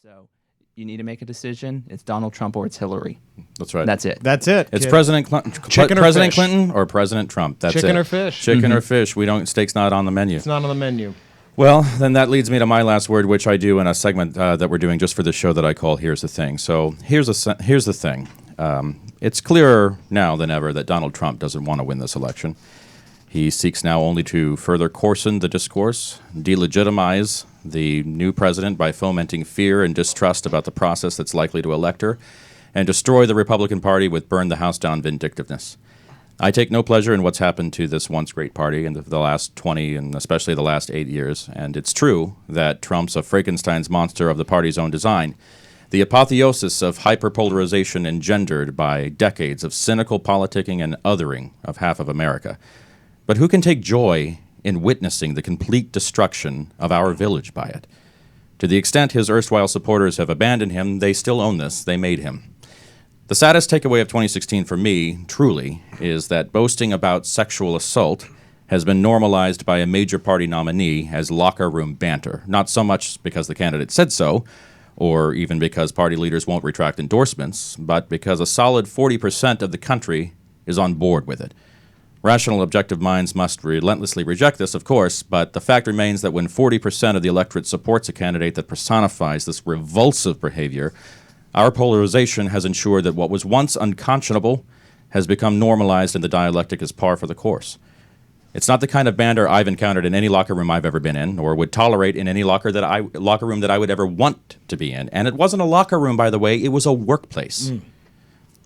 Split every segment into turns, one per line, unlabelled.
So you need to make a decision. It's Donald Trump or it's Hillary.
That's right.
That's it.
That's it.
It's
kid.
President
fish?
Clinton or President Trump. That's
Chicken
it.
or fish?
Chicken or fish. We don't. Steak's not on the menu.
It's not on the menu.
Well, then that leads me to my last word, which I do in a segment that we're doing just for the show that I call "Here's the Thing." So here's the thing. It's clearer now than ever that Donald Trump doesn't want to win this election. He seeks now only to further coarsen the discourse, delegitimize the new president by fomenting fear and distrust about the process that's likely to elect her, and destroy the Republican Party with burn the house down vindictiveness. I take no pleasure in what's happened to this once great party in the last 20 and especially the last 8 years, and it's true that Trump's a Frankenstein's monster of the party's own design, the apotheosis of hyperpolarization engendered by decades of cynical politicking and othering of half of America. But who can take joy in witnessing the complete destruction of our village by it? To the extent his erstwhile supporters have abandoned him, they still own this. They made him. The saddest takeaway of 2016 for me, truly, is that boasting about sexual assault has been normalized by a major party nominee as locker room banter, not so much because the candidate said so, or even because party leaders won't retract endorsements, but because a solid 40% of the country is on board with it. Rational, objective minds must relentlessly reject this, of course, but the fact remains that when 40% of the electorate supports a candidate that personifies this revulsive behavior, our polarization has ensured that what was once unconscionable has become normalized and the dialectic is par for the course. It's not the kind of banter I've encountered in any locker room I've ever been in or would tolerate in any locker room that I would ever want to be in. And it wasn't a locker room, by the way, it was a workplace.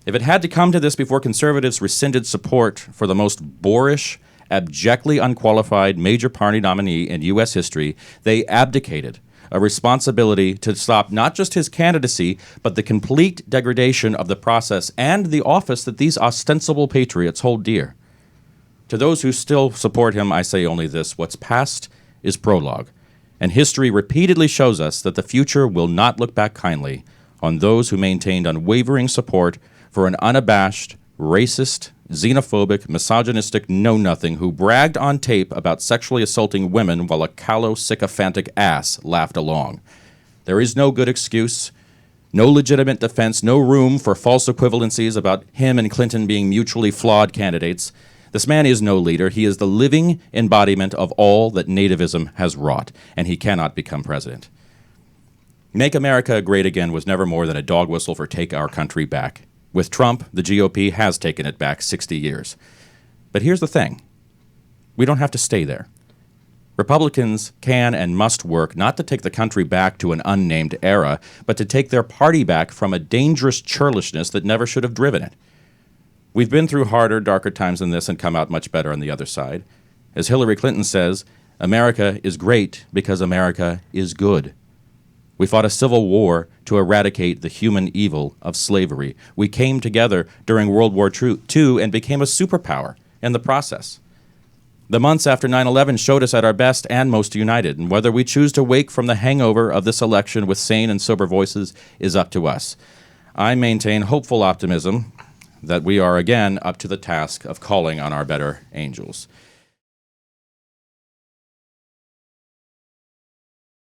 If it had to come to this before conservatives rescinded support for the most boorish, abjectly unqualified major party nominee in U.S. history, they abdicated a responsibility to stop not just his candidacy, but the complete degradation of the process and the office that these ostensible patriots hold dear. To those who still support him, I say only this: what's past is prologue, and history repeatedly shows us that the future will not look back kindly on those who maintained unwavering support for an unabashed, racist, xenophobic, misogynistic know-nothing who bragged on tape about sexually assaulting women while a callow, sycophantic ass laughed along. There is no good excuse, no legitimate defense, no room for false equivalencies about him and Clinton being mutually flawed candidates. This man is no leader. He is the living embodiment of all that nativism has wrought, and he cannot become president. Make America Great Again was never more than a dog whistle for take our country back. With Trump, the GOP has taken it back 60 years. But here's the thing. We don't have to stay there. Republicans can and must work not to take the country back to an unnamed era, but to take their party back from a dangerous churlishness that never should have driven it. We've been through harder, darker times than this and come out much better on the other side. As Hillary Clinton says, America is great because America is good. We fought a civil war to eradicate the human evil of slavery. We came together during World War II and became a superpower in the process. The months after 9/11 showed us at our best and most united, and whether we choose to wake from the hangover of this election with sane and sober voices is up to us. I maintain hopeful optimism that we are again up to the task of calling on our better angels.